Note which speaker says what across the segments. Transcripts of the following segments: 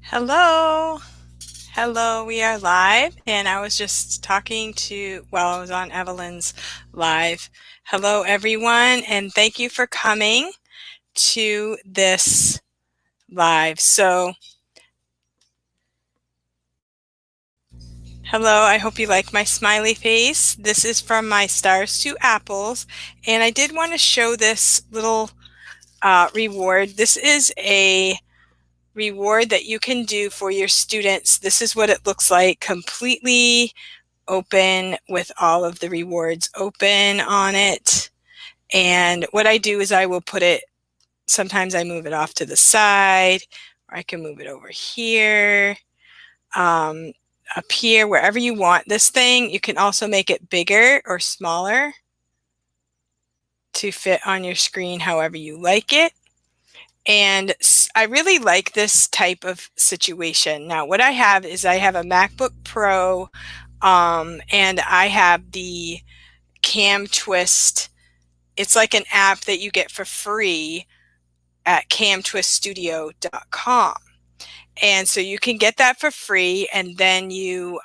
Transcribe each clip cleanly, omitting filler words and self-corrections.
Speaker 1: Hello. Hello, we are live. And I was just talking to, well, I was on Evelyn's live. Hello, everyone. And thank you for coming to this live. So, hello, I hope you like my smiley face. This is from my Stars to Apples. And I did want to show this little reward. This is a reward that you can do for your students. This is what it looks like, completely open with all of the rewards open on it. And what I do is I will put it, sometimes I move it off to the side, or I can move it over here, up here, wherever you want this thing. You can also make it bigger or smaller to fit on your screen however you like it. And I really like this type of situation. Now, what I have is I have a MacBook Pro, and I have the Cam Twist. It's like an app that you get for free at camtwiststudio.com. And so you can get that for free, and then you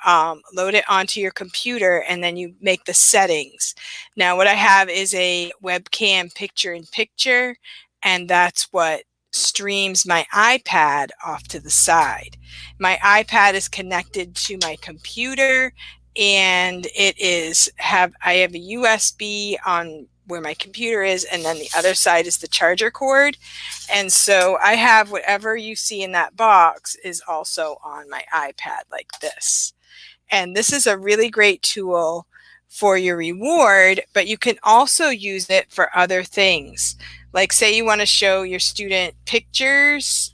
Speaker 1: load it onto your computer, and then you make the settings. Now, what I have is a webcam picture-in-picture, and that's what streams my iPad off to the side. My iPad is connected to my computer, and I have a USB on where my computer is, and then the other side is the charger cord. And so I have whatever you see in that box is also on my iPad like this. And this is a really great tool for your reward, but you can also use it for other things. Like, say you want to show your student pictures,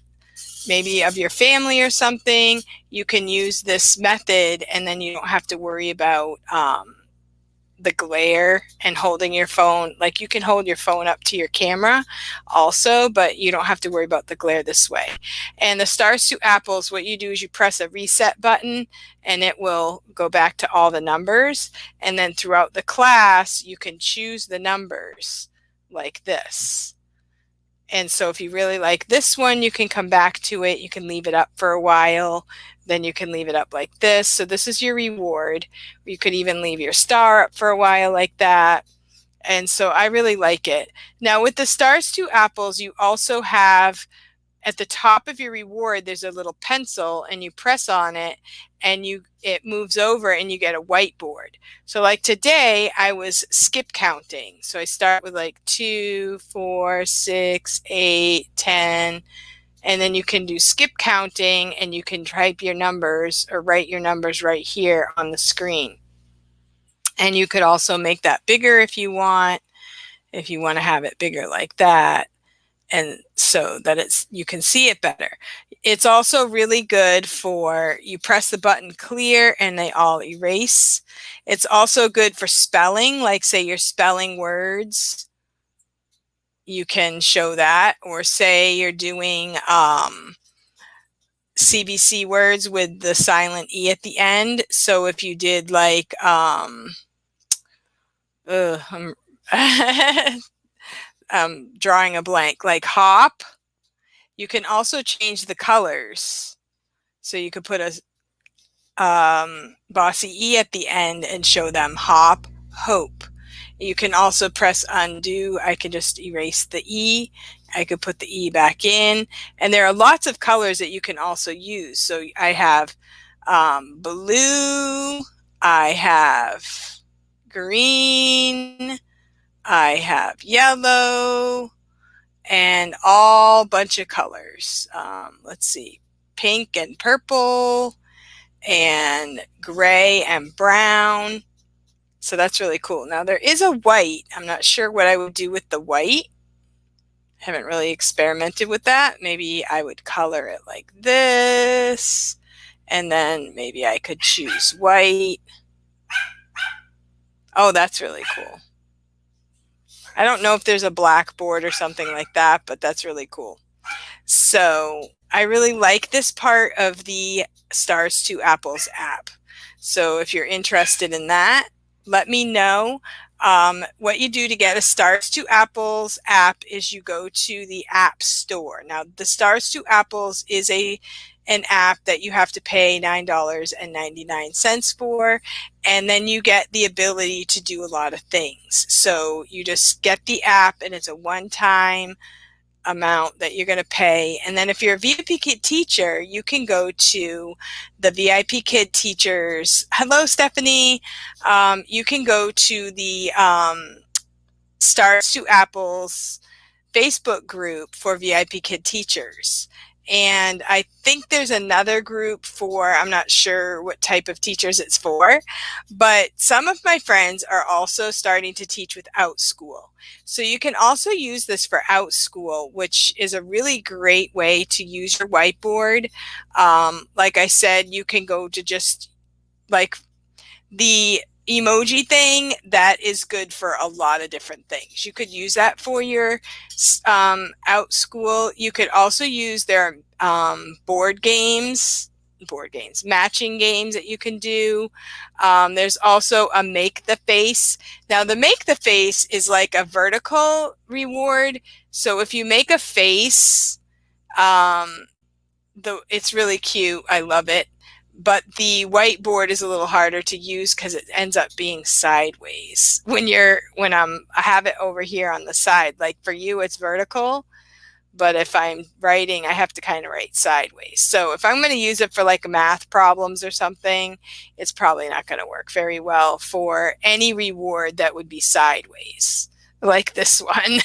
Speaker 1: maybe of your family or something, you can use this method, and then you don't have to worry about the glare and holding your phone. Like, you can hold your phone up to your camera also, but you don't have to worry about the glare this way. And the Stars to Apples, what you do is you press a reset button, and it will go back to all the numbers. And then throughout the class, you can choose the numbers like this. And so if you really like this one, you can come back to it. You can leave it up for a while. Then you can leave it up like this. So this is your reward. You could even leave your star up for a while like that. And so I really like it. Now, with the Stars to Apples, you also have at the top of your reward, there's a little pencil, and you press on it, and it moves over, and you get a whiteboard. So like today, I was skip counting. So I start with like 2, 4, 6, 8, 10, and then you can do skip counting, and you can type your numbers or write your numbers right here on the screen. And you could also make that bigger if you want to have it bigger like that, and so that you can see it better. It's also really good for, you press the button clear and they all erase. It's also good for spelling, like say you're spelling words, you can show that, or say you're doing CBC words with the silent E at the end. So if you did like, drawing a blank, like hop, you can also change the colors. So you could put a bossy E at the end and show them hop, hope. You can also press undo. I can just erase the E. I could put the E back in. And there are lots of colors that you can also use. So I have blue, I have green, I have yellow, and all bunch of colors. Let's see, pink and purple, and gray and brown. So that's really cool. Now there is a white. I'm not sure what I would do with the white. I haven't really experimented with that. Maybe I would color it like this, and then maybe I could choose white. Oh, that's really cool. I don't know if there's a blackboard or something like that, but that's really cool. So I really like this part of the Stars to Apples app. So if you're interested in that, let me know. What you do to get a Stars to Apples app is you go to the App Store. Now, the Stars to Apples is a an app that you have to pay $9.99 for, and then you get the ability to do a lot of things. So you just get the app, and it's a one-time amount that you're going to pay. And then if you're a VIPKID teacher, you can go to the VIPKID teachers. Hello, Stephanie. You can go to the Stars to Apples Facebook group for VIPKID teachers. And I think there's another group for, I'm not sure what type of teachers it's for, but some of my friends are also starting to teach without school. So you can also use this for out school, which is a really great way to use your whiteboard. Like I said, you can go to just like the emoji thing, that is good for a lot of different things. You could use that for your out school. You could also use their board games, matching games that you can do. There's also a make the face. Now the make the face is like a vertical reward. So if you make a face, it's really cute. I love it. But the whiteboard is a little harder to use because it ends up being sideways when I have it over here on the side. Like for you, it's vertical, but if I'm writing, I have to kind of write sideways. So if I'm going to use it for like math problems or something, it's probably not going to work very well for any reward that would be sideways, like this one.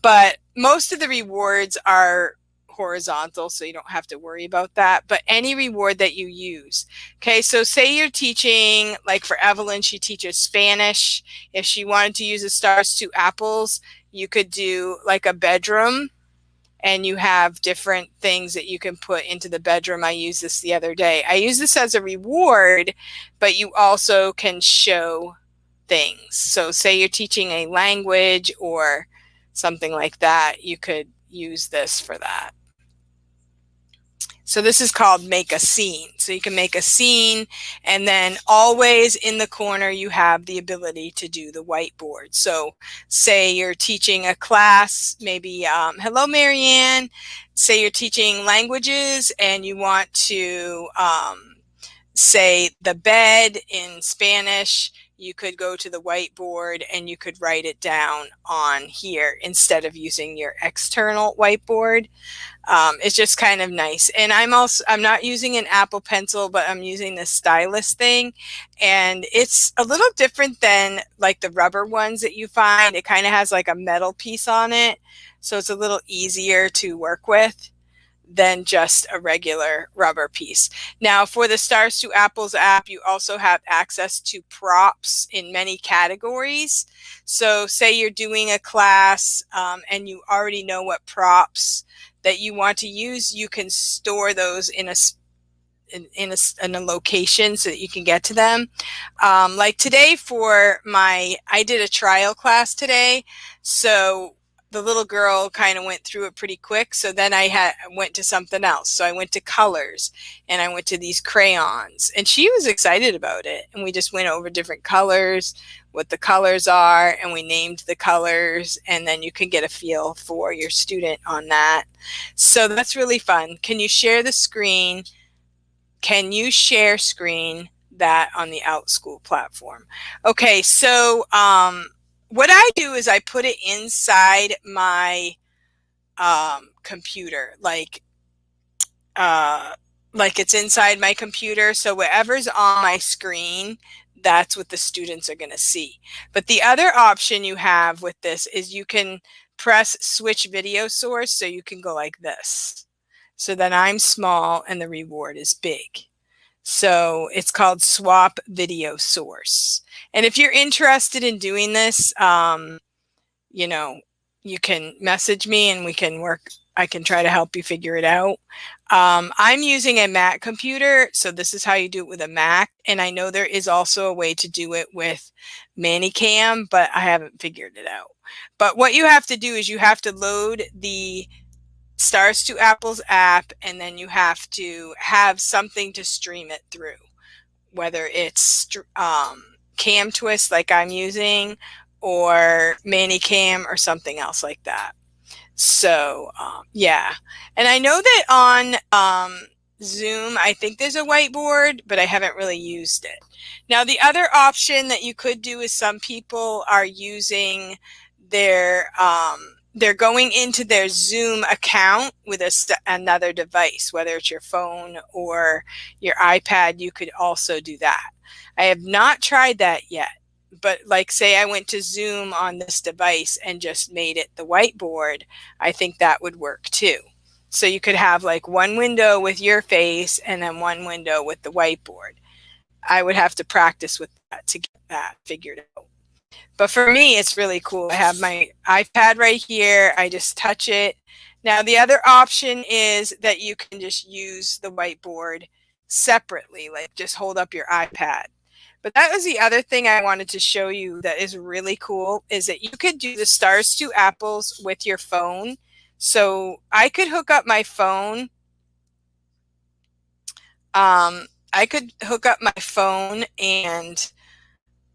Speaker 1: But most of the rewards are horizontal, so you don't have to worry about that. But any reward that you use. Okay, so say you're teaching, like for Evelyn, she teaches Spanish. If she wanted to use a Stars to Apples, you could do like a bedroom, and you have different things that you can put into the bedroom. I used this the other day. I use this as a reward, but you also can show things. So say you're teaching a language or something like that, you could use this for that. So this is called make a scene. So you can make a scene, and then always in the corner you have the ability to do the whiteboard. So say you're teaching a class, maybe, hello Marianne, say you're teaching languages and you want to say the bed in Spanish, you could go to the whiteboard and you could write it down on here instead of using your external whiteboard. It's just kind of nice. And I'm not using an Apple Pencil, but I'm using the stylus thing. And it's a little different than like the rubber ones that you find. It kind of has like a metal piece on it. So it's a little easier to work with than just a regular rubber piece. Now for the Stars to Apples app, you also have access to props in many categories. So say you're doing a class and you already know what props that you want to use, you can store those in a location so that you can get to them. Like today I did a trial class today, so the little girl kind of went through it pretty quick. So then I went to something else. So I went to colors, and I went to these crayons, and she was excited about it. And we just went over different colors, what the colors are, and we named the colors, and then you can get a feel for your student on that. So that's really fun. Can you share the screen? Can you share screen that on the OutSchool platform? Okay, so what I do is I put it inside my computer, like it's inside my computer. So whatever's on my screen, that's what the students are going to see. But the other option you have with this is you can press switch video source, so you can go like this. So then I'm small and the reward is big. So it's called swap video source. And if you're interested in doing this, you know, you can message me and we can work. I can try to help you figure it out. I'm using a Mac computer, so this is how you do it with a Mac. And I know there is also a way to do it with ManyCam, but I haven't figured it out. But what you have to do is you have to load the Stars to Apples app, and then you have to have something to stream it through, whether it's Cam Twist like I'm using, or ManyCam or something else like that. So yeah, and I know that on Zoom, I think there's a whiteboard, but I haven't really used it. Now, the other option that you could do is some people are using they're going into their Zoom account with another device, whether it's your phone or your iPad. You could also do that. I have not tried that yet, but like say I went to Zoom on this device and just made it the whiteboard, I think that would work too. So you could have like one window with your face and then one window with the whiteboard. I would have to practice with that to get that figured out. But for me, it's really cool. I have my iPad right here. I just touch it. Now, the other option is that you can just use the whiteboard separately, like just hold up your iPad. But that was the other thing I wanted to show you that is really cool, is that you could do the stars to apples with your phone. So I could hook up my phone. I could hook up my phone and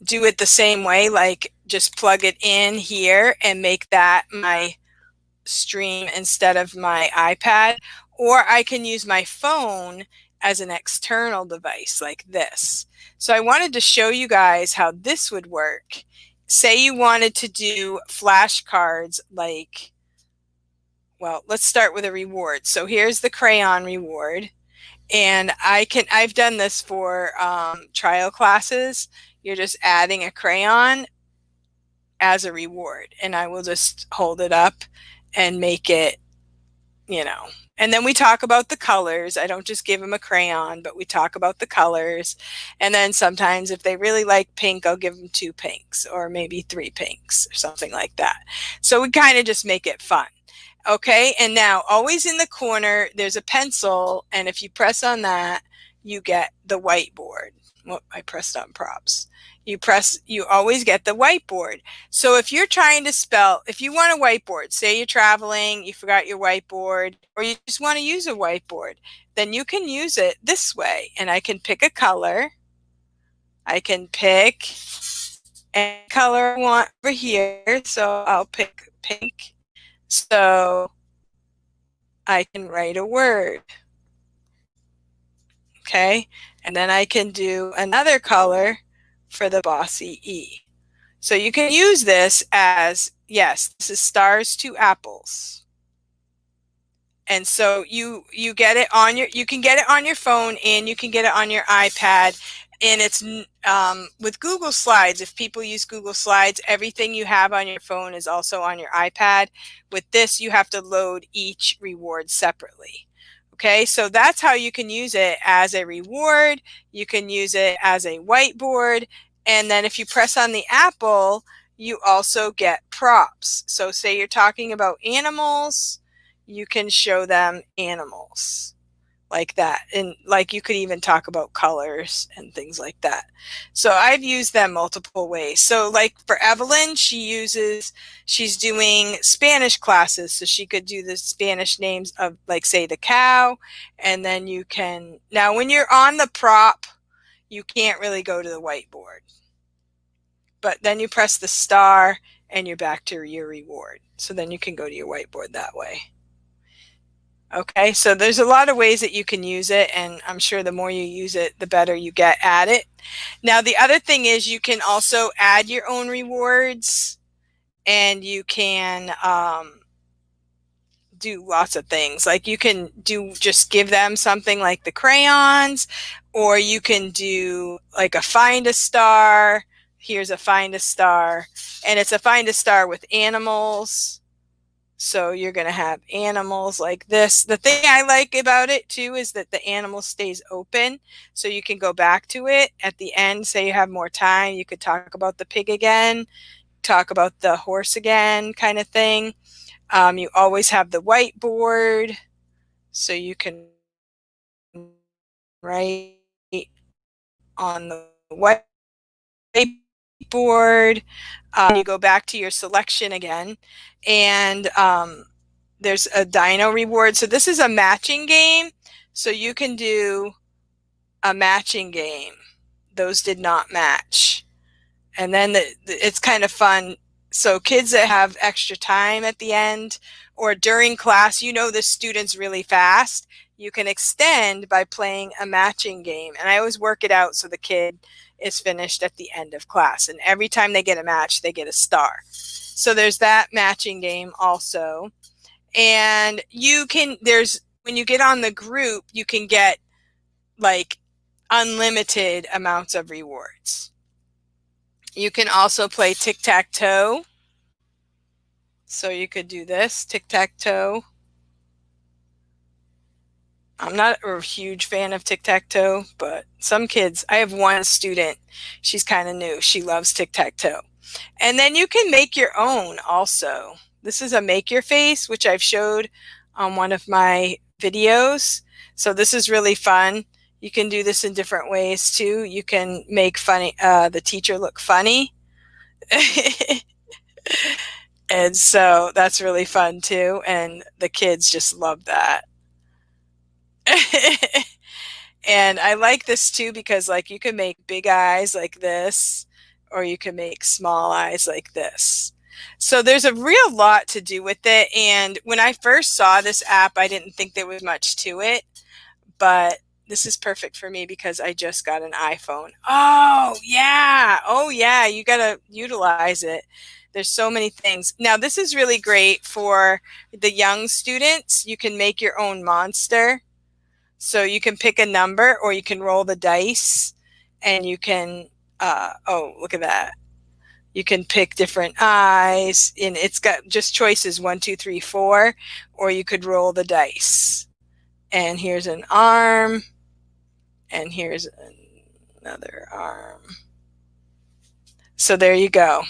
Speaker 1: do it the same way, like just plug it in here and make that my stream instead of my iPad. Or I can use my phone as an external device like this. So I wanted to show you guys how this would work. Say you wanted to do flashcards like, well, let's start with a reward. So here's the Crayon Reward. And I've done this for trial classes. You're just adding a crayon as a reward. And I will just hold it up and make it, you know. And then we talk about the colors. I don't just give them a crayon, but we talk about the colors. And then sometimes if they really like pink, I'll give them 2 pinks or maybe 3 pinks or something like that. So we kind of just make it fun. Okay, and now always in the corner, there's a pencil, and if you press on that, you get the whiteboard. Well, I pressed on props. You always get the whiteboard. So if you're trying to spell, if you want a whiteboard, say you're traveling, you forgot your whiteboard, or you just want to use a whiteboard, then you can use it this way. And I can pick a color. I can pick any color I want over here. So I'll pick pink. So I can write a word. Okay, and then I can do another color for the bossy E. So you can use this as, yes, this is stars to apples. And so you get it on you can get it on your phone and you can get it on your iPad. And it's with Google Slides, if people use Google Slides, everything you have on your phone is also on your iPad. With this, you have to load each reward separately. Okay, so that's how you can use it as a reward. You can use it as a whiteboard. And then if you press on the apple, you also get props. So say you're talking about animals, you can show them animals like that. And like you could even talk about colors and things like that. So I've used them multiple ways. So like for Evelyn, she's doing Spanish classes. So she could do the Spanish names of, like, say the cow. And then you can, now when you're on the prop, you can't really go to the whiteboard. But then you press the star and you're back to your reward. So then you can go to your whiteboard that way. Okay, so there's a lot of ways that you can use it, and I'm sure the more you use it, the better you get at it. Now, the other thing is you can also add your own rewards, and you can do lots of things. Like you can just give them something like the crayons, or you can do like a find a star. Here's a find a star, and it's a find a star with animals. So you're going to have animals like this. The thing I like about it too is that the animal stays open. So you can go back to it at the end. Say you have more time, you could talk about the pig again, talk about the horse again, kind of thing. You always have the whiteboard. So you can write on the whiteboard. You go back to your selection again, and there's a Dino Reward. So this is a matching game. So you can do a matching game. Those did not match. And then it's kind of fun. So kids that have extra time at the end or during class, you know the student's really fast, you can extend by playing a matching game. And I always work it out so the kid is finished at the end of class. And every time they get a match, they get a star. So there's that matching game also. And you can, when you get on the group, you can get like unlimited amounts of rewards. You can also play tic-tac-toe. So you could do this, tic-tac-toe. I'm not a huge fan of tic-tac-toe, but some kids, I have one student, she's kind of new. She loves tic-tac-toe. And then you can make your own also. This is a make your face, which I've showed on one of my videos. So this is really fun. You can do this in different ways too. You can make the teacher look funny. And so that's really fun too. And the kids just love that. And I like this too because like you can make big eyes like this, or you can make small eyes like this. So there's a real lot to do with it. And when I first saw this app, I didn't think there was much to it, but this is perfect for me because I just got an iPhone. Oh yeah, you gotta utilize it. There's so many things. Now this is really great for the young students. You can make your own monster. So you can pick a number or you can roll the dice and you can, oh, look at that. You can pick different eyes and it's got just choices 1, 2, 3, 4, or you could roll the dice. And here's an arm and here's another arm. So there you go.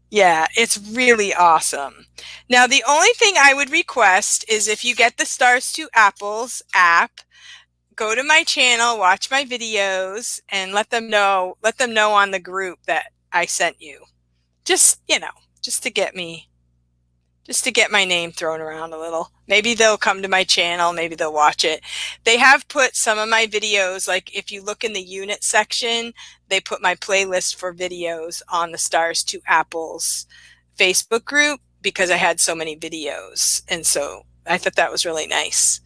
Speaker 1: Yeah, it's really awesome. Now, the only thing I would request is if you get the Stars to Apples app, go to my channel, watch my videos, and let them know on the group that I sent you. Just, just to get my name thrown around a little. Maybe they'll come to my channel, maybe they'll watch it. They have put some of my videos, like if you look in the unit section, they put my playlist for videos on the Stars to Apples Facebook group because I had so many videos. And so I thought that was really nice.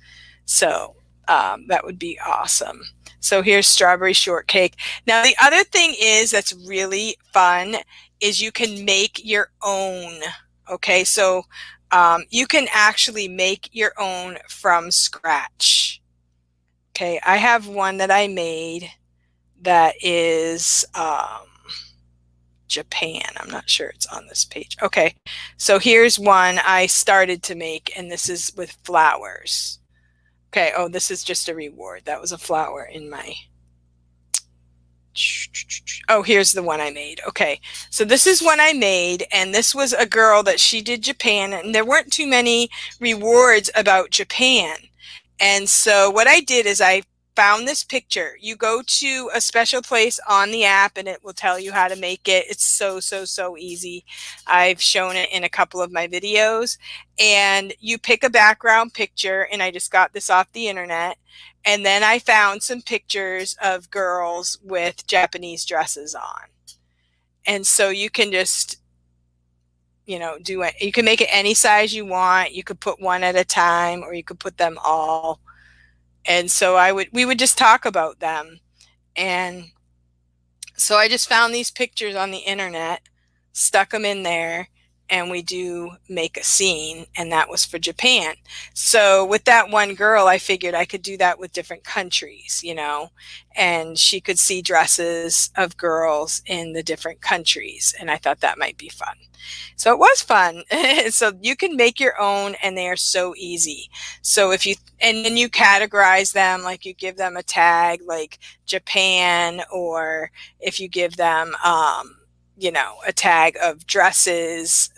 Speaker 1: So that would be awesome. So here's strawberry shortcake. Now the other thing is that's really fun is you can make your own. Okay, so you can actually make your own from scratch. Okay, I have one that I made that is Japan. I'm not sure it's on this page. Okay, so here's one I started to make, and this is with flowers. Okay, oh, this is just a reward. That was a flower in my... Oh, here's the one I made. Okay, so this is one I made, and this was a girl that she did Japan, and there weren't too many rewards about Japan. And so what I did is I found this picture. You go to a special place on the app and it will tell you how to make it. It's so easy. I've shown it in a couple of my videos. And you pick a background picture, and I just got this off the internet. And then I found some pictures of girls with Japanese dresses on. And so you can just, do it. You can make it any size you want. You could put one at a time, or you could put them all. And so we would just talk about them. And so I just found these pictures on the internet, stuck them in there, and we do make a scene, and that was for Japan. So with that one girl, I figured I could do that with different countries, and she could see dresses of girls in the different countries, and I thought that might be fun. So it was fun. So you can make your own, and they are so easy. So and then you categorize them, like you give them a tag like Japan, or if you give them, a tag of dresses,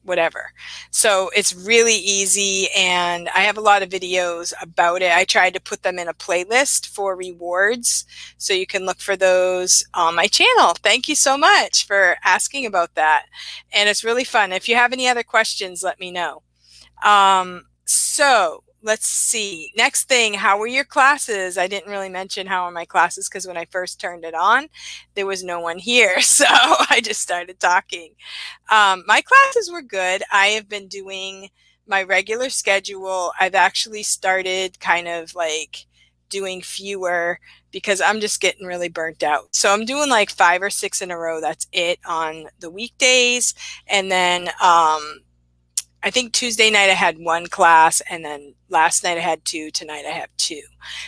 Speaker 1: whatever. So it's really easy, and I have a lot of videos about it. I tried to put them in a playlist for rewards, so you can look for those on my channel. Thank you so much for asking about that, and it's really fun. If you have any other questions, let me know. So let's see. Next thing, how were your classes? I didn't really mention how are my classes because when I first turned it on, there was no one here. So I just started talking. My classes were good. I have been doing my regular schedule. I've actually started kind of like doing fewer because I'm just getting really burnt out. So I'm doing like 5 or 6 in a row. That's it on the weekdays. And then I think Tuesday night I had 1 class, and then last night I had 2, tonight I have 2.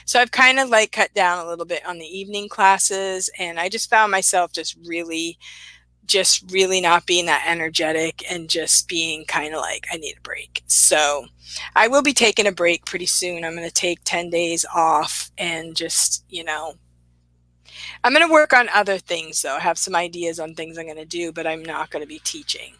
Speaker 1: So I've kind of like cut down a little bit on the evening classes, and I just found myself just really not being that energetic and just being kind of like, I need a break. So I will be taking a break pretty soon. I'm going to take 10 days off and just, I'm going to work on other things though. I have some ideas on things I'm going to do, but I'm not going to be teaching.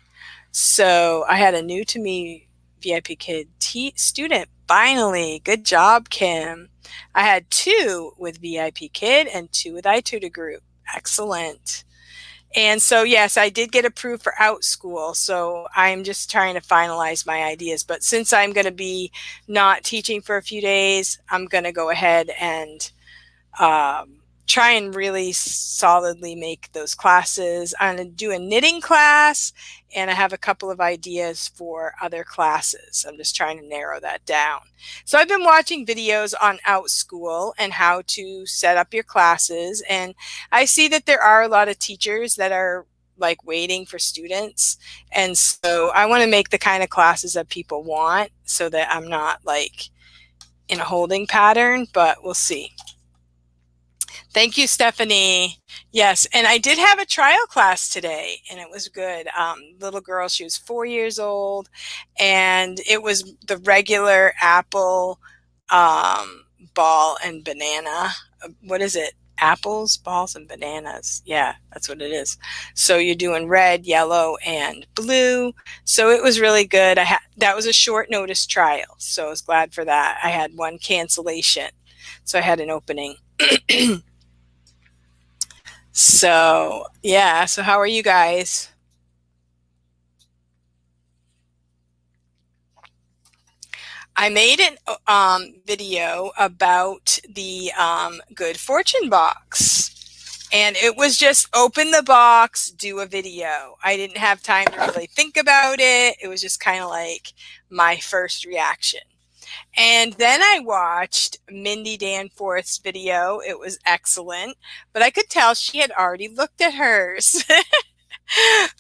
Speaker 1: So I had a new to me VIPKid student. Finally, good job, Kim. I had 2 with VIPKid and 2 with iTutor Group. Excellent. And so, yes, I did get approved for OutSchool. So I'm just trying to finalize my ideas. But since I'm going to be not teaching for a few days, I'm going to go ahead and try and really solidly make those classes. I'm going to do a knitting class, and I have a couple of ideas for other classes. I'm just trying to narrow that down. So I've been watching videos on OutSchool and how to set up your classes, and I see that there are a lot of teachers that are like waiting for students, and so I want to make the kind of classes that people want so that I'm not like in a holding pattern, but we'll see. Thank you, Stephanie. Yes, and I did have a trial class today, and it was good. Little girl, she was 4 years old, and it was the regular apple, ball, and banana. What is it? Apples, balls, and bananas. Yeah, that's what it is. So you're doing red, yellow, and blue. So it was really good. That was a short notice trial, so I was glad for that. I had 1 cancellation, so I had an opening. So, yeah. So how are you guys? I made an video about the Good Fortune box. And it was just open the box, do a video. I didn't have time to really think about it. It was just kind of like my first reaction. And then I watched Mindy Danforth's video. It was excellent, but I could tell she had already looked at hers.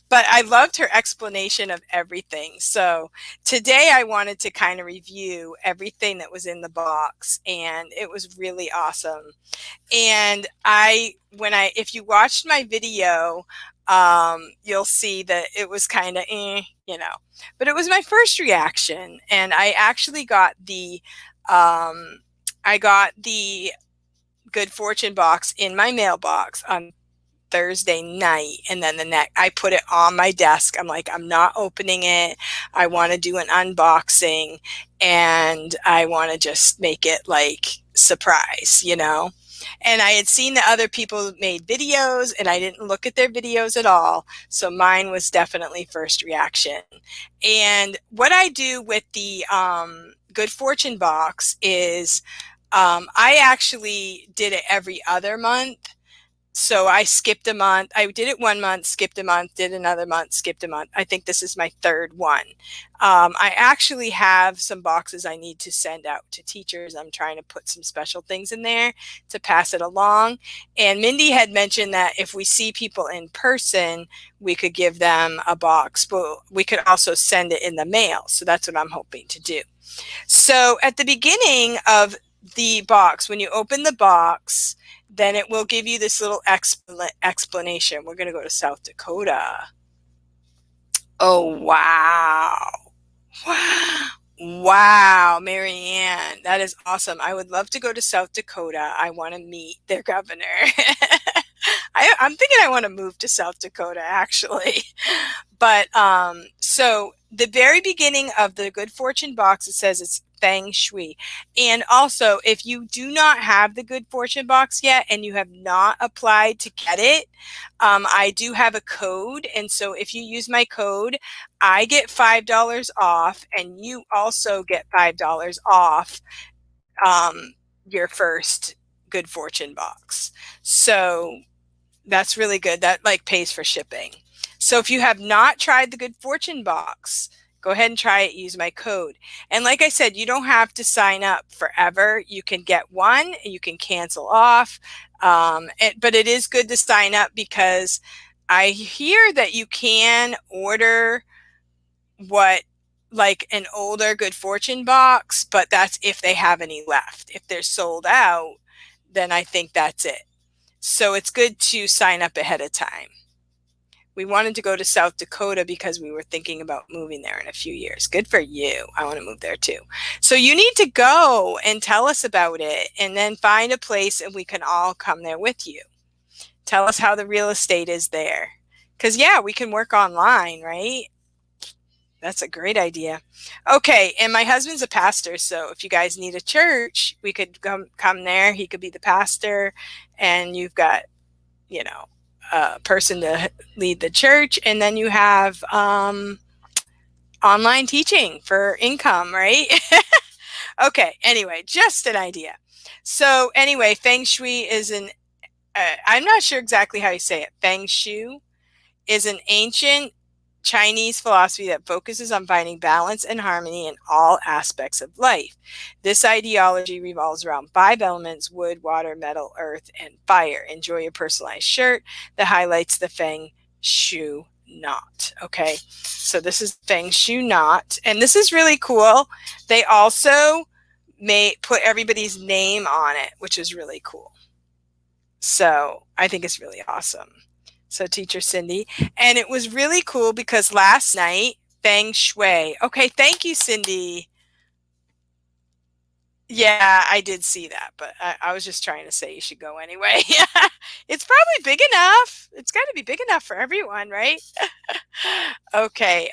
Speaker 1: But I loved her explanation of everything. So today I wanted to kind of review everything that was in the box, and it was really awesome. And if you watched my video, you'll see that it was kind of, but it was my first reaction. And I actually got I got the Good Fortune box in my mailbox on Thursday night, and then I put it on my desk. I'm like, I'm not opening it. I want to do an unboxing, and I want to just make it like surprise, And I had seen that other people made videos, and I didn't look at their videos at all. So mine was definitely first reaction. And what I do with the Good Fortune box is I actually did it every other month. So I skipped a month. I did it 1 month, skipped a month, did another month, skipped a month. I think this is my 3rd one. I actually have some boxes I need to send out to teachers. I'm trying to put some special things in there to pass it along. And Mindy had mentioned that if we see people in person, we could give them a box, but we could also send it in the mail. So that's what I'm hoping to do. So at the beginning of the box, when you open the box, then it will give you this little explanation. We're going to go to South Dakota. Oh, wow. Wow. Wow, Marianne, that is awesome. I would love to go to South Dakota. I want to meet their governor. I'm thinking I want to move to South Dakota, actually. But so the very beginning of the Good Fortune box, it says it's Feng Shui. And also, if you do not have the Good Fortune box yet and you have not applied to get it, I do have a code. And so if you use my code, I get $5 off, and you also get $5 off your first Good Fortune box. So that's really good. That like pays for shipping. So if you have not tried the Good Fortune box, go ahead and try it. Use my code. And like I said, you don't have to sign up forever. You can get one, you can cancel off. But it is good to sign up, because I hear that you can order like an older Good Fortune box, but that's if they have any left. If they're sold out, then I think that's it. So it's good to sign up ahead of time. We wanted to go to South Dakota because we were thinking about moving there in a few years. Good for you. I want to move there too. So you need to go and tell us about it, and then find a place and we can all come there with you. Tell us how the real estate is there. Because yeah, we can work online, right? That's a great idea. Okay, and my husband's a pastor, so if you guys need a church, we could come there. He could be the pastor, and you've got, you know, a person to lead the church, and then you have online teaching for income, right? Okay, anyway, just an idea. So anyway, Feng Shui is I'm not sure exactly how you say it. Feng Shui is an ancient Chinese philosophy that focuses on finding balance and harmony in all aspects of life. This ideology revolves around 5 elements: wood, water, metal, earth, and fire. Enjoy your personalized shirt that highlights the Feng Shui knot. Okay, so this is Feng Shui knot, and this is really cool. They also put everybody's name on it, which is really cool. So I think it's really awesome. So Teacher Cindy. And it was really cool because last night, Feng Shui. Okay, thank you, Cindy. Yeah, I did see that, but I was just trying to say you should go anyway. It's probably big enough. It's got to be big enough for everyone, right? Okay.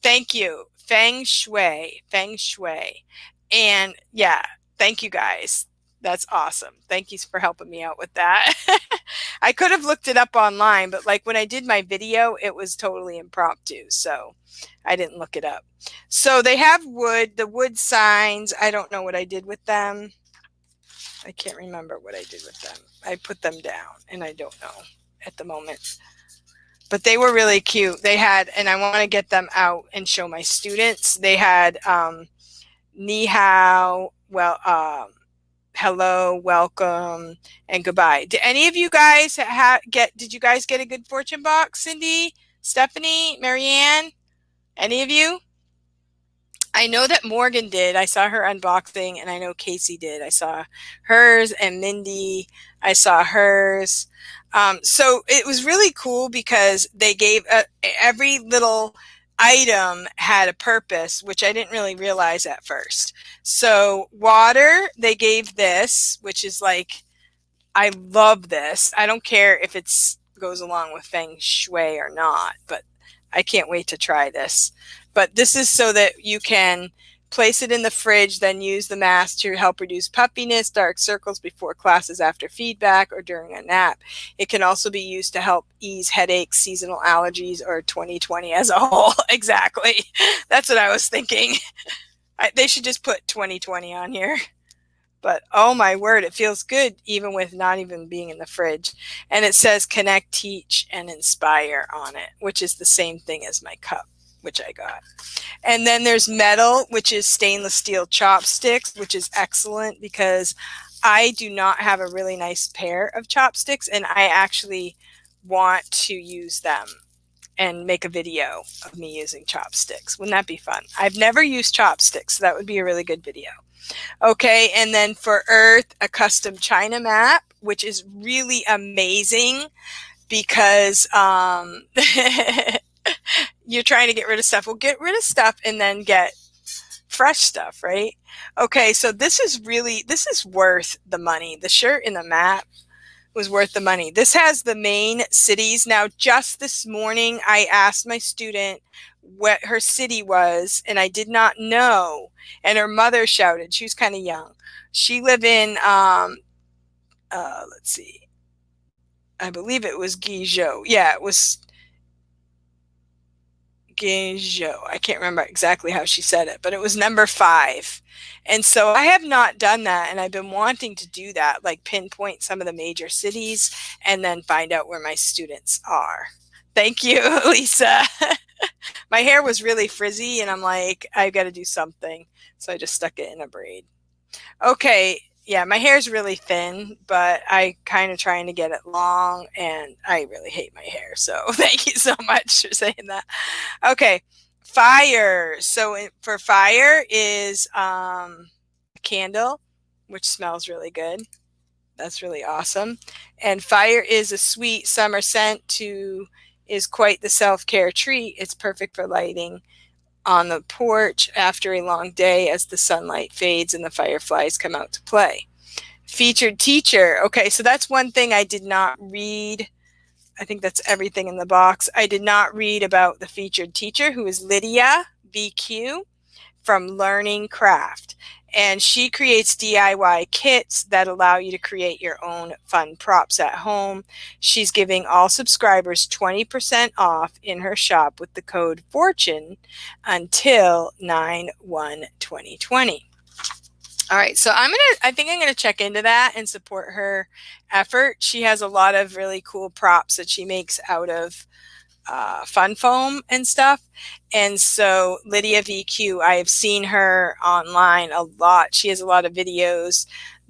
Speaker 1: Thank you. Feng Shui. Feng Shui. And yeah, thank you guys. That's awesome. Thank you for helping me out with that. I could have looked it up online, but like when I did my video, it was totally impromptu, so I didn't look it up. So they have wood, the wood signs. I don't know what I did with them. I can't remember what I did with them. I put them down, and I don't know at the moment. But they were really cute. They had, and I want to get them out and show my students. They had ni hao, well, hello, welcome, and goodbye. Did any of you guys did you guys get a Good Fortune box? Cindy, Stephanie, Marianne, any of you? I know that Morgan did. I saw her unboxing, and I know Casey did. I saw hers, and Mindy, I saw hers. So it was really cool because they gave every little item had a purpose, which I didn't really realize at first. So water, they gave this, which is like, I love this. I don't care if it goes along with Feng Shui or not, but I can't wait to try this. But this is so that you can place it in the fridge, then use the mask to help reduce puffiness, dark circles before classes, after feedback, or during a nap. It can also be used to help ease headaches, seasonal allergies, or 2020 as a whole. Exactly. That's what I was thinking. They should just put 2020 on here. But oh my word, it feels good even with not even being in the fridge. And it says connect, teach, and inspire on it, which is the same thing as my cup, which I got. And then there's metal, which is stainless steel chopsticks, which is excellent because I do not have a really nice pair of chopsticks, and I actually want to use them and make a video of me using chopsticks. Wouldn't that be fun? I've never used chopsticks, so that would be a really good video. Okay, and then for Earth, a custom China map, which is really amazing because you're trying to get rid of stuff. Well, get rid of stuff and then get fresh stuff, right? Okay, so this is worth the money. The shirt and the map was worth the money. This has the main cities. Now, just this morning, I asked my student what her city was, and I did not know. And her mother shouted. She was kind of young. She lived in, let's see, I believe it was Guizhou. Yeah, it was Guizhou. I can't remember exactly how she said it, but it was number 5. And so I have not done that, and I've been wanting to do that, like pinpoint some of the major cities and then find out where my students are. Thank you, Lisa. My hair was really frizzy, and I'm like, I've got to do something. So I just stuck it in a braid. Okay, yeah, my hair's really thin, but I kind of trying to get it long, and I really hate my hair. So thank you so much for saying that. Okay, fire. So for fire is a candle, which smells really good. That's really awesome. And fire is a sweet summer scent is quite the self-care treat. It's perfect for lighting on the porch after a long day as the sunlight fades and the fireflies come out to play. Featured teacher. Okay, so that's one thing I did not read. I think that's everything in the box. I did not read about the featured teacher, who is Lydia VQ from Learning Craft. And she creates DIY kits that allow you to create your own fun props at home. She's giving all subscribers 20% off in her shop with the code FORTUNE until 9/1/2020. All right, so I think I'm gonna check into that and support her effort. She has a lot of really cool props that she makes out of fun foam and stuff. And so Lydia VQ, I have seen her online a lot. She has a lot of videos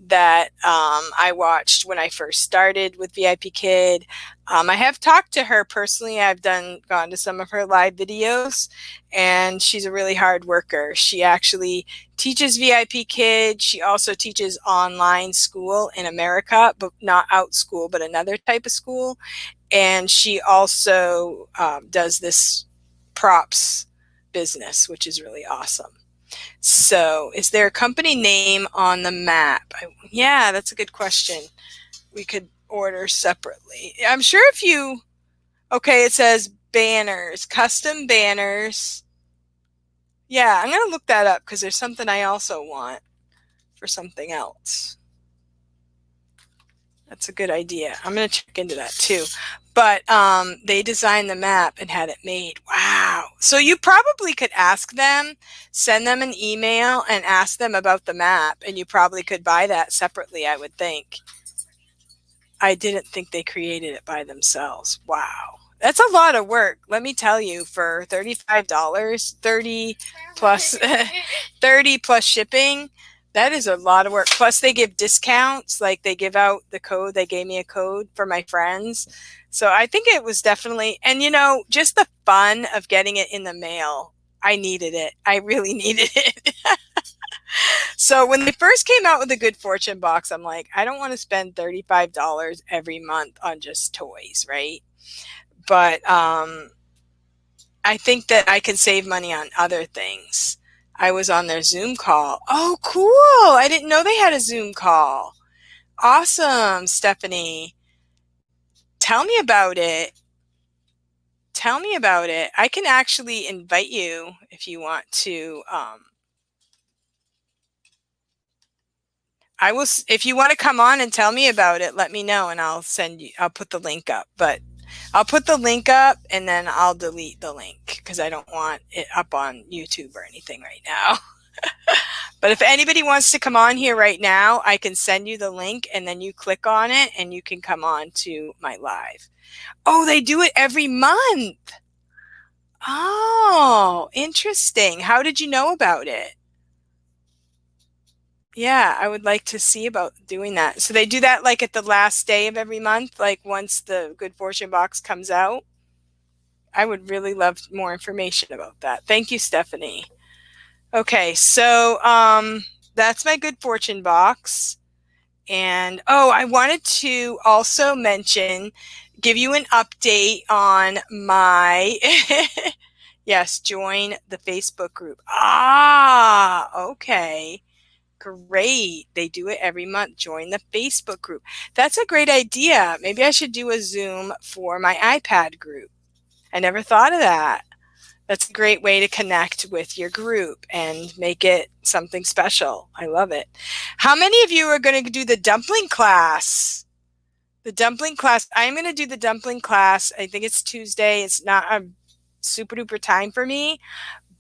Speaker 1: that I watched when I first started with VIPKID. I have talked to her personally. I've gone to some of her live videos, and she's a really hard worker. She actually teaches VIPKID. She also teaches online school in America, but not out school, but another type of school. And she also does this props business, which is really awesome. So is there a company name on the map? Yeah, that's a good question. We could order separately. I'm sure okay, it says banners, custom banners. Yeah, I'm going to look that up because there's something I also want for something else. That's a good idea. I'm going to check into that too. But they designed the map and had it made. Wow. So you probably could ask them, send them an email and ask them about the map, and you probably could buy that separately, I would think. I didn't think they created it by themselves. Wow. That's a lot of work. Let me tell you, for $35, 30 plus 30 plus shipping, that is a lot of work. Plus they give discounts, like they give out the code. They gave me a code for my friends. So I think it was definitely, and just the fun of getting it in the mail. I needed it. I really needed it. So when they first came out with the Good Fortune box, I'm like, I don't want to spend $35 every month on just toys, right? But I think that I can save money on other things. I was on their Zoom call. Oh, cool. I didn't know they had a Zoom call. Awesome, Stephanie. Tell me about it. Tell me about it. I can actually invite you if you want to. If you want to come on and tell me about it, let me know and I'll put the link up. But I'll put the link up and then I'll delete the link because I don't want it up on YouTube or anything right now. But if anybody wants to come on here right now, I can send you the link and then you click on it and you can come on to my live. Oh, they do it every month. Oh, interesting. How did you know about it? Yeah, I would like to see about doing that. So they do that like at the last day of every month, like once the Good Fortune box comes out. I would really love more information about that. Thank you, Stephanie. Okay, so that's my Good Fortune box. And I wanted to also give you an update on my, yes, join the Facebook group. Okay. Great. They do it every month. Join the Facebook group. That's a great idea. Maybe I should do a Zoom for my iPad group. I never thought of that. That's a great way to connect with your group and make it something special. I love it. How many of you are going to do the dumpling class? The dumpling class, I'm going to do the dumpling class. I think it's Tuesday. It's not a super duper time for me,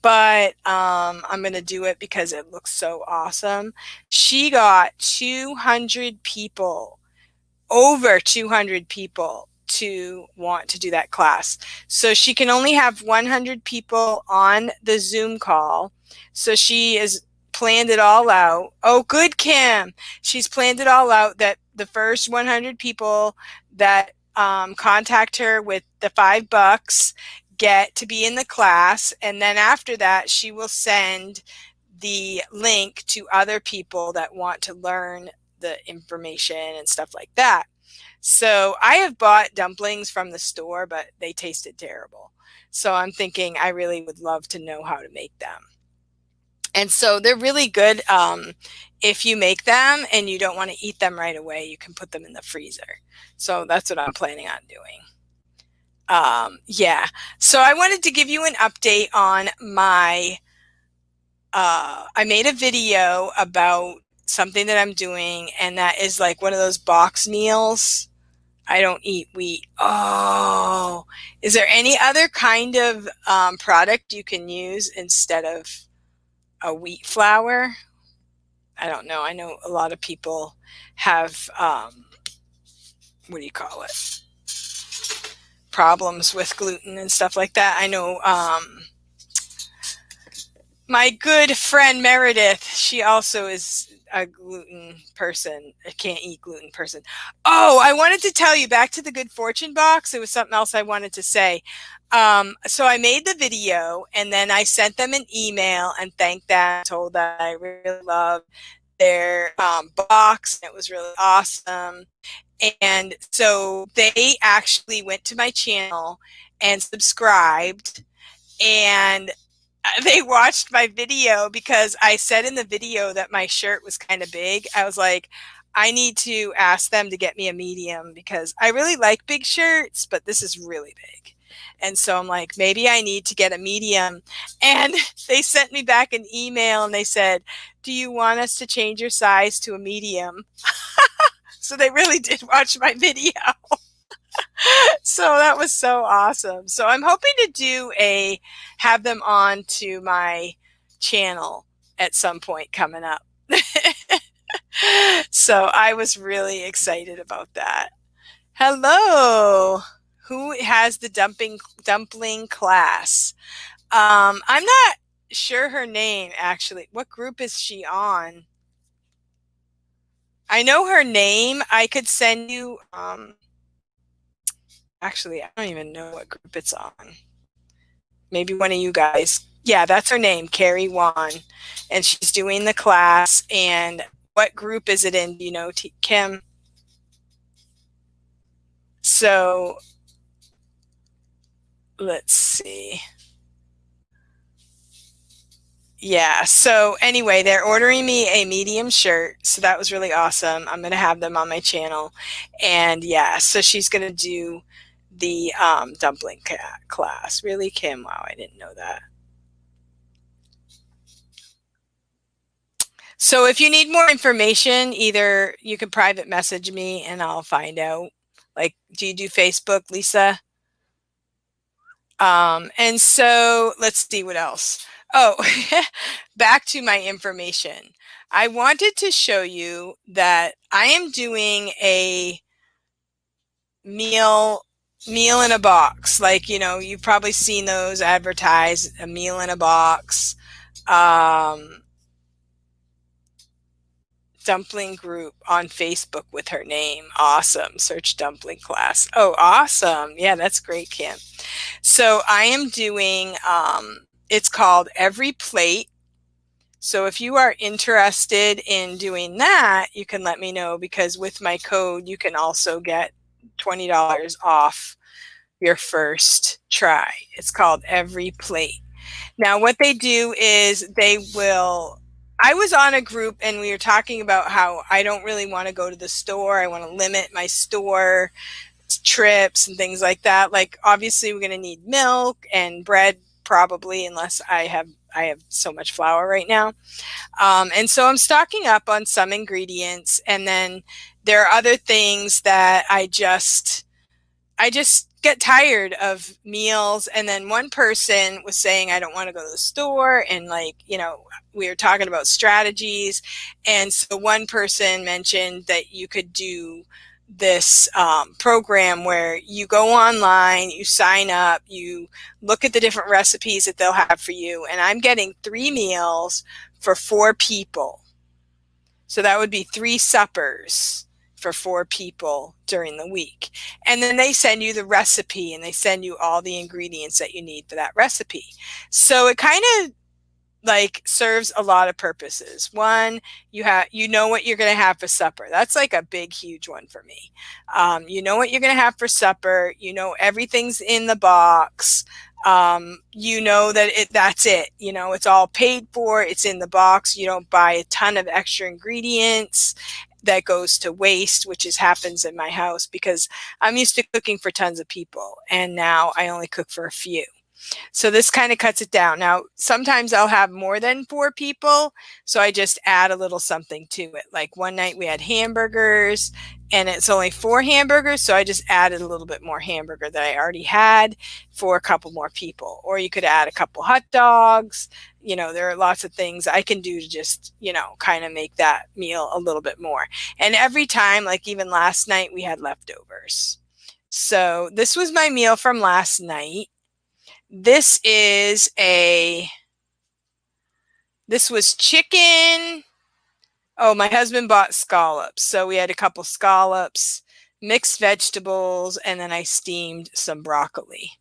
Speaker 1: but I'm going to do it because it looks so awesome. She got 200 people, over 200 people to want to do that class. So she can only have 100 people on the Zoom call. So she has planned it all out. Oh, good, Kim. She's planned it all out that the first 100 people that contact her with the $5 get to be in the class. And then after that, she will send the link to other people that want to learn the information and stuff like that. So I have bought dumplings from the store, but they tasted terrible. So I'm thinking I really would love to know how to make them. And so they're really good. If you make them and you don't want to eat them right away, you can put them in the freezer. So that's what I'm planning on doing. Yeah. So I wanted to give you an update on my, I made a video about something that I'm doing, and that is like one of those box meals. I don't eat wheat. Oh, is there any other kind of product you can use instead of a wheat flour? I don't know. I know a lot of people have, what do you call it? Problems with gluten and stuff like that. I know my good friend Meredith, she also is a gluten person, a can't eat gluten person. Oh, I wanted to tell you, back to the Good Fortune box, there was something else I wanted to say. So I made the video and then I sent them an email and thanked them, told them I really loved their box. It was really awesome. And so they actually went to my channel and subscribed, and they watched my video because I said in the video that my shirt was kind of big. I was like, I need to ask them to get me a medium because I really like big shirts, but this is really big. And so I'm like, maybe I need to get a medium. And they sent me back an email and they said, do you want us to change your size to a medium? So they really did watch my video. So that was so awesome. So I'm hoping to have them on to my channel at some point coming up. So I was really excited about that. Hello. Who has the dumpling class? I'm not sure her name, actually. What group is she on? I know her name. I could send you, actually, I don't even know what group it's on. Maybe one of you guys. Yeah, that's her name, Carrie Wan. And she's doing the class. And what group is it in? Do you know, Kim? So let's see. Yeah, so anyway, they're ordering me a medium shirt. So that was really awesome. I'm going to have them on my channel. And yeah, so she's going to do the dumpling class. Really, Kim? Wow, I didn't know that. So if you need more information, either you can private message me and I'll find out. Like, do you do Facebook, Lisa? And so let's see what else. Oh, back to my information. I wanted to show you that I am doing a meal in a box. Like, you know, you've probably seen those advertised, a meal in a box. Dumpling group on Facebook with her name. Awesome. Search dumpling class. Oh, awesome. Yeah, that's great, Kim. So I am doing, it's called Every Plate. So if you are interested in doing that, you can let me know, because with my code, you can also get $20 off your first try. It's called Every Plate. Now, what they do is I was on a group and we were talking about how I don't really want to go to the store. I want to limit my store trips and things like that. Like, obviously we're going to need milk and bread probably, unless I have so much flour right now. And so I'm stocking up on some ingredients, and then there are other things that I just get tired of meals. And then one person was saying, I don't want to go to the store. And like, you know, we were talking about strategies. And so one person mentioned that you could do this program where you go online, you sign up, you look at the different recipes that they'll have for you. And I'm getting 3 meals for 4 people. So that would be 3 suppers for 4 people during the week. And then they send you the recipe, and they send you all the ingredients that you need for that recipe. So it kind of like serves a lot of purposes. One, you know what you're going to have for supper. That's like a big, huge one for me. You know what you're going to have for supper. You know everything's in the box. You know that that's it. You know, it's all paid for. It's in the box. You don't buy a ton of extra ingredients that goes to waste, which happens in my house because I'm used to cooking for tons of people, and now I only cook for a few. So this kind of cuts it down. Now, sometimes I'll have more than 4 people, so I just add a little something to it. Like one night we had hamburgers, and it's only 4 hamburgers, so I just added a little bit more hamburger that I already had for a couple more people. Or you could add a couple hot dogs. You know, there are lots of things I can do to just, you know, kind of make that meal a little bit more. And every time, like even last night, we had leftovers. So this was my meal from last night. This was chicken. Oh, my husband bought scallops. So we had a couple scallops, mixed vegetables, and then I steamed some broccoli.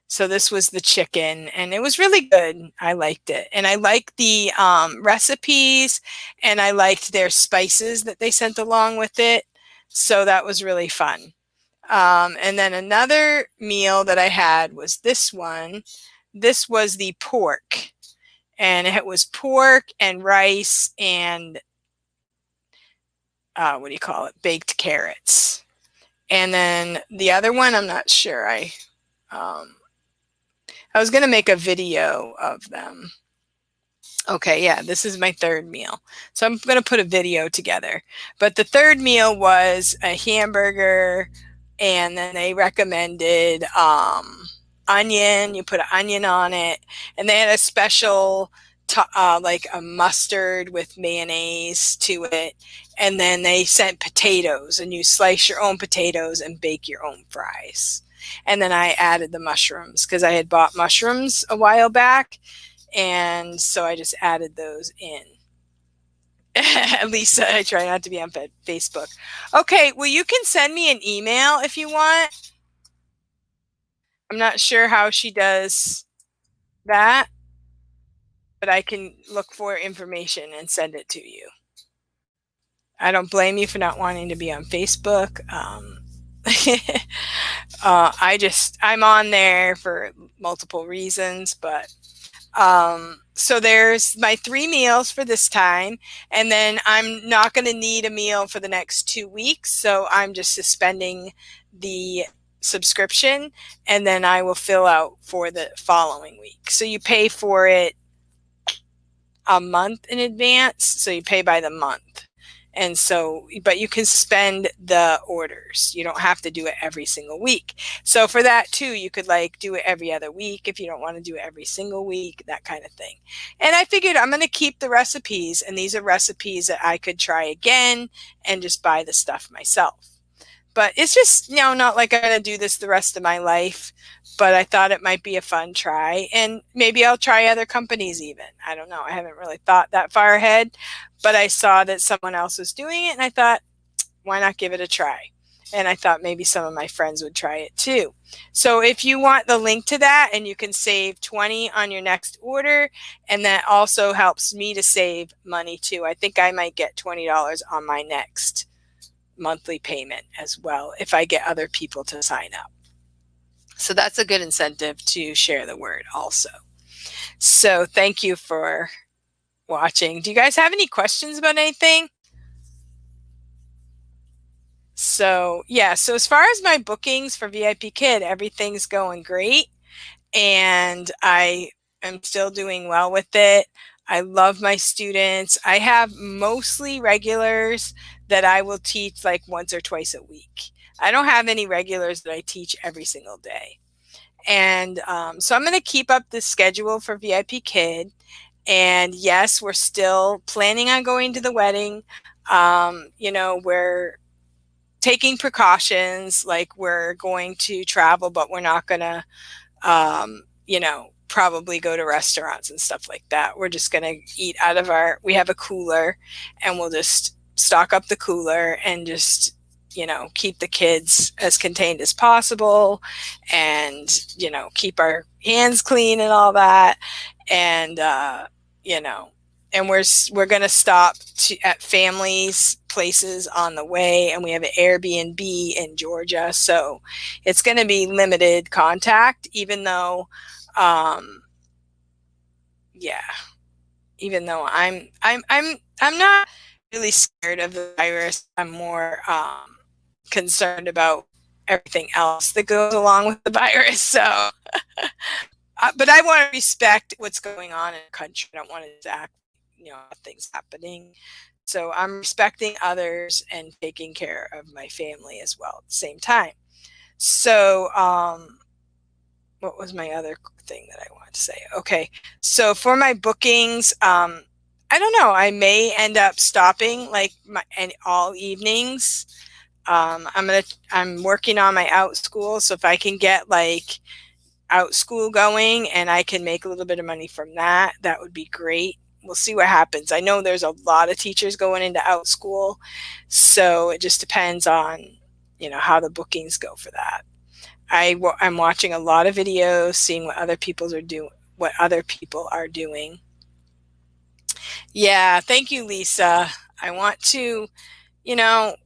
Speaker 1: So this was the chicken, and it was really good. I liked it. And I liked the recipes, and I liked their spices that they sent along with it. So that was really fun. And then another meal that I had was this one. This was the pork, and it was pork and rice and what do you call it? Baked carrots. And then the other one, I'm not sure. I was going to make a video of them. Okay, yeah, this is my 3rd meal. So I'm going to put a video together. But the 3rd meal was a hamburger, and then they recommended onion. You put an onion on it. And they had a special, like a mustard with mayonnaise to it. And then they sent potatoes, and you slice your own potatoes and bake your own fries. And then I added the mushrooms because I had bought mushrooms a while back. And so I just added those in. At least I try not to be on Facebook. Okay, well, you can send me an email if you want. I'm not sure how she does that, but I can look for information and send it to you. I don't blame you for not wanting to be on Facebook. I'm on there for multiple reasons, but so there's my 3 meals for this time, and then I'm not going to need a meal for the next 2 weeks, so I'm just suspending the subscription, and then I will fill out for the following week. So you pay for it a month in advance, so you pay by the month. And so, but you can spend the orders. You don't have to do it every single week. So for that too, you could like do it every other week if you don't want to do it every single week, that kind of thing. And I figured I'm going to keep the recipes, and these are recipes that I could try again and just buy the stuff myself. But it's just, you know, not like I'm going to do this the rest of my life, but I thought it might be a fun try, and maybe I'll try other companies even. I don't know. I haven't really thought that far ahead, but I saw that someone else was doing it, and I thought, why not give it a try? And I thought maybe some of my friends would try it too. So if you want the link to that, and you can save 20 on your next order, and that also helps me to save money too. I think I might get $20 on my next monthly payment as well if I get other people to sign up. So that's a good incentive to share the word also. So thank you for watching. Do you guys have any questions about anything? So yeah, so as far as my bookings for VIPKID, everything's going great. and I am still doing well with it. I love my students. I have mostly regulars that I will teach like once or twice a week. I don't have any regulars that I teach every single day. And so I'm going to keep up the schedule for VIPKID. And yes, we're still planning on going to the wedding. You know, we're taking precautions, like we're going to travel, but we're not going to you know, probably go to restaurants and stuff like that. We're just going to eat out of we have a cooler, and we'll just stock up the cooler and just, you know, keep the kids as contained as possible, and, you know, keep our hands clean and all that. And, you know, and we're going to stop at families places on the way, and we have an Airbnb in Georgia, so it's going to be limited contact, even though yeah, even though I'm not really scared of the virus. I'm more concerned about everything else that goes along with the virus. So but I want to respect what's going on in the country. I don't want to exact, you know, things happening. So I'm respecting others and taking care of my family as well at the same time. So what was my other thing that I wanted to say? Okay, so for my bookings, I don't know. I may end up stopping like all evenings. I'm working on my out school, so if I can get like out school going and I can make a little bit of money from that, that would be great. We'll see what happens. I know there's a lot of teachers going into out school, so it just depends on, you know, how the bookings go for that. I'm watching a lot of videos, seeing what other people are doing. Yeah, thank you, Lisa. I want to, you know,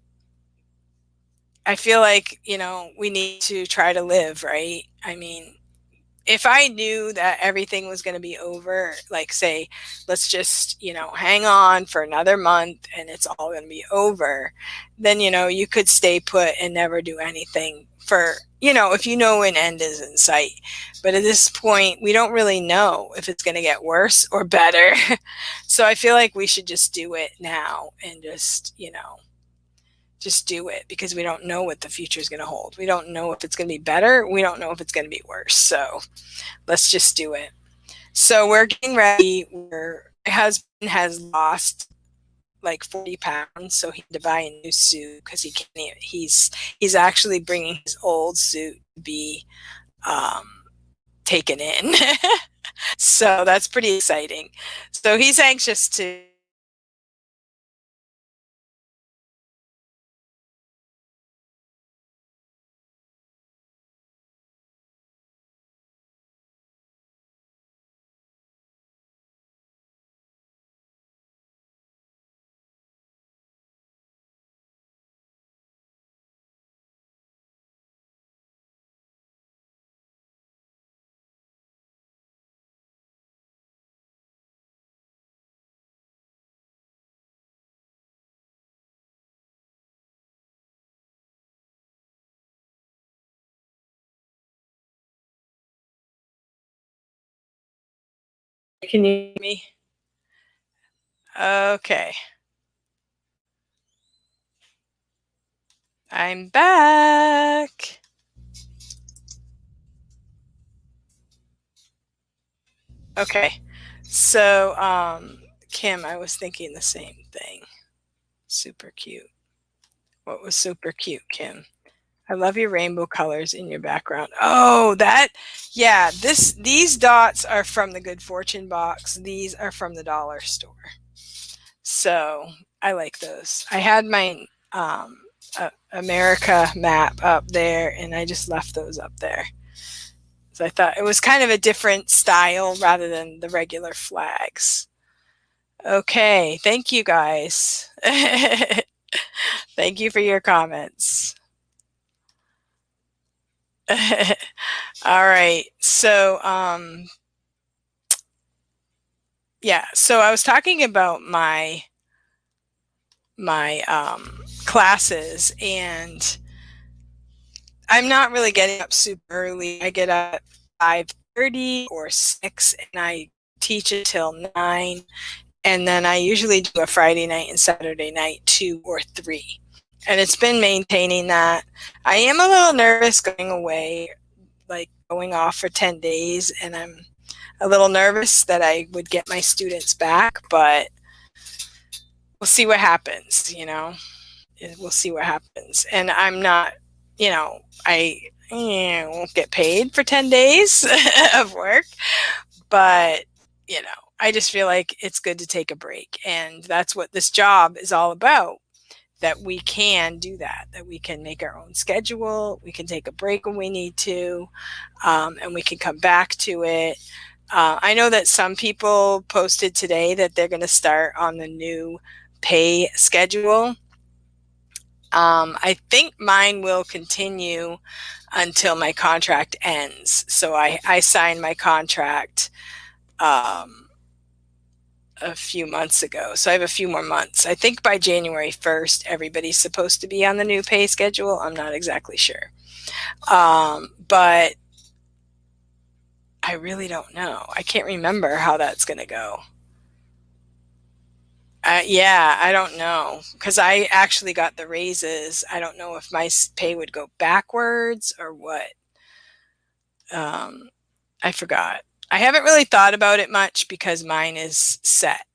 Speaker 1: I feel like, you know, we need to try to live, right? I mean, if I knew that everything was going to be over, like say, let's just, you know, hang on for another month and it's all going to be over, then, you know, you could stay put and never do anything for, you know, if you know an end is in sight. But at this point, we don't really know if it's going to get worse or better. So I feel like we should just do it now and just, you know, just do it, because we don't know what the future is going to hold. We don't know if it's going to be better. We don't know if it's going to be worse. So let's just do it. So we're getting ready. My husband has lost like 40 pounds, so he had to buy a new suit because he can't. He's actually bringing his old suit to be taken in. So that's pretty exciting. So he's anxious to. Can you hear me? Okay. I'm back. Okay. So, Kim, I was thinking the same thing. Super cute. What was super cute, Kim? I love your rainbow colors in your background. Oh, yeah, these dots are from the Good Fortune box. These are from the dollar store. So I like those. I had my America map up there, and I just left those up there. So I thought it was kind of a different style rather than the regular flags. Okay, thank you guys. Thank you for your comments. All right. So, yeah, so I was talking about my classes, and I'm not really getting up super early. I get up at 5:30 or 6, and I teach until 9. And then I usually do a Friday night and Saturday night, 2 or 3. And it's been maintaining that. I am a little nervous going away, like going off for 10 days, and I'm a little nervous that I would get my students back, but we'll see what happens, we'll see what happens. And I'm not, I won't get paid for 10 days of work, but, I just feel like it's good to take a break. And that's what this job is all about, that we can do that we can make our own schedule, we can take a break when we need to, and we can come back to it. I know that some people posted today that they're going to start on the new pay schedule. I think mine will continue until my contract ends. So I signed my contract a few months ago. So I have a few more months. I think by January 1st, everybody's supposed to be on the new pay schedule. I'm not exactly sure. But I really don't know. I can't remember how that's going to go. Yeah, I don't know, because I actually got the raises. I don't know if my pay would go backwards or what. I forgot. I haven't really thought about it much because mine is set.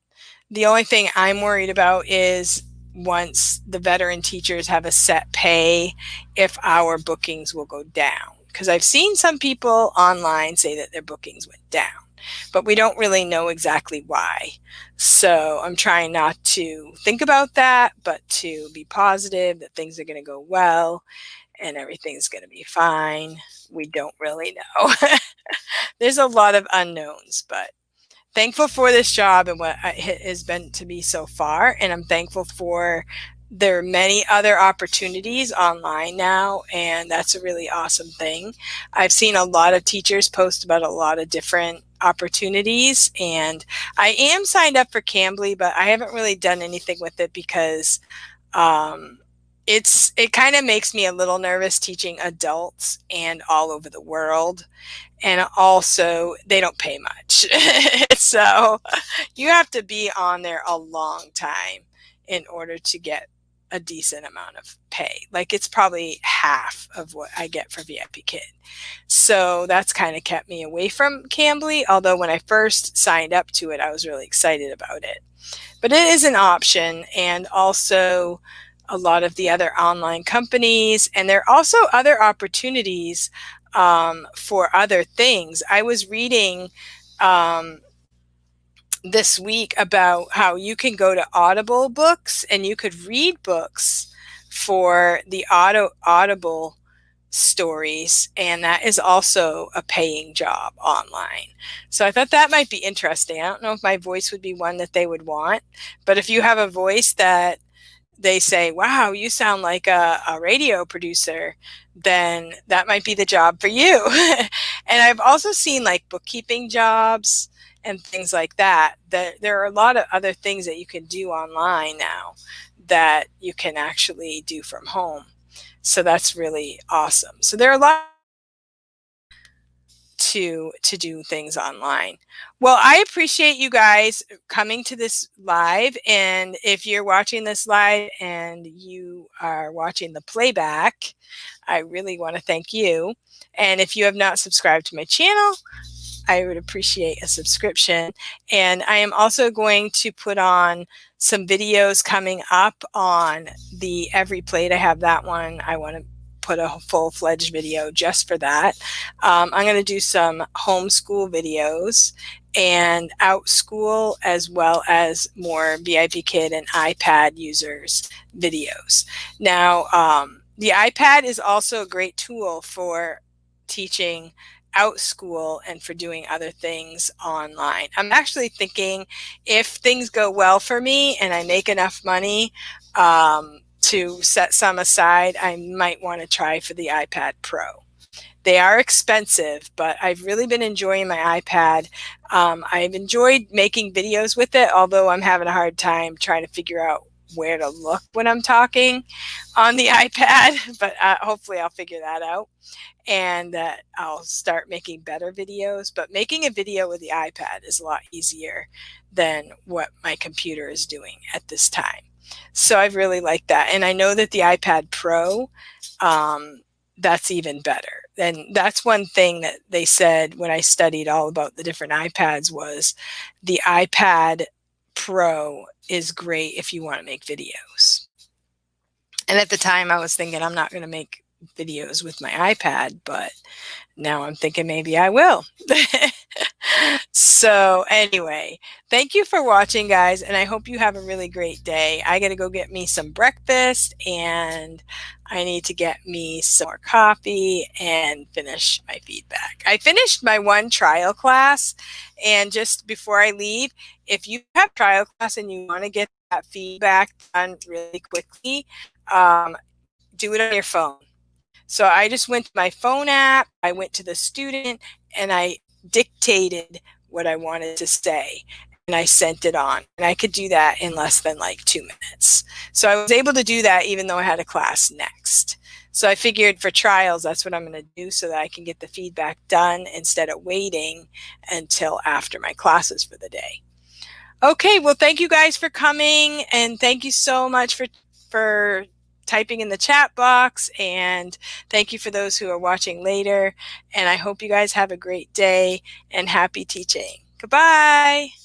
Speaker 1: The only thing I'm worried about is once the veteran teachers have a set pay, if our bookings will go down. Because I've seen some people online say that their bookings went down, but we don't really know exactly why. So I'm trying not to think about that, but to be positive that things are going to go well and everything's going to be fine. We don't really know. There's a lot of unknowns, but thankful for this job and what it has been to me so far. And I'm thankful for there are many other opportunities online now, and that's a really awesome thing. I've seen a lot of teachers post about a lot of different opportunities, and I am signed up for Cambly, but I haven't really done anything with it because it kind of makes me a little nervous teaching adults and all over the world. And also, they don't pay much. So you have to be on there a long time in order to get a decent amount of pay. Like, it's probably half of what I get for VIPKID. So that's kind of kept me away from Cambly, although when I first signed up to it, I was really excited about it. But it is an option, and also a lot of the other online companies, and there are also other opportunities for other things. I was reading this week about how you can go to Audible books and you could read books for the Audible stories, and that is also a paying job online. So I thought that might be interesting. I don't know if my voice would be one that they would want, but if you have a voice that they say, wow, you sound like a radio producer, then that might be the job for you. And I've also seen like bookkeeping jobs and things like that. There are a lot of other things that you can do online now that you can actually do from home. So that's really awesome. So there are a lot to do things online. Well, I appreciate you guys coming to this live, and if you're watching this live and you are watching the playback, I really want to thank you. And if you have not subscribed to my channel, I would appreciate a subscription. And I am also going to put on some videos coming up on the Every Plate. I have that one. I want to put a full-fledged video just for that. I'm going to do some homeschool videos and outschool, as well as more VIPKID and iPad users videos. Now, the iPad is also a great tool for teaching outschool and for doing other things online. I'm actually thinking, if things go well for me and I make enough money to set some aside, I might want to try for the iPad Pro. They are expensive, but I've really been enjoying my iPad. I've enjoyed making videos with it, although I'm having a hard time trying to figure out where to look when I'm talking on the iPad, but hopefully I'll figure that out. and that I'll start making better videos. But making a video with the iPad is a lot easier than what my computer is doing at this time. So I really like that. And I know that the iPad Pro, that's even better. And that's one thing that they said when I studied all about the different iPads was the iPad Pro is great if you want to make videos. And at the time I was thinking I'm not going to make videos with my iPad, but now I'm thinking maybe I will. So anyway, thank you for watching, guys, and I hope you have a really great day. I got to go get me some breakfast, and I need to get me some more coffee and finish my feedback. I finished my one trial class, and just before I leave, if you have trial class and you want to get that feedback done really quickly, do it on your phone. So I just went to my phone app, I went to the student, and I dictated what I wanted to say, and I sent it on. And I could do that in less than like 2 minutes. So I was able to do that even though I had a class next. So I figured for trials, that's what I'm going to do so that I can get the feedback done instead of waiting until after my classes for the day. Okay, well, thank you guys for coming, and thank you so much for typing in the chat box, and thank you for those who are watching later, and I hope you guys have a great day and happy teaching. Goodbye.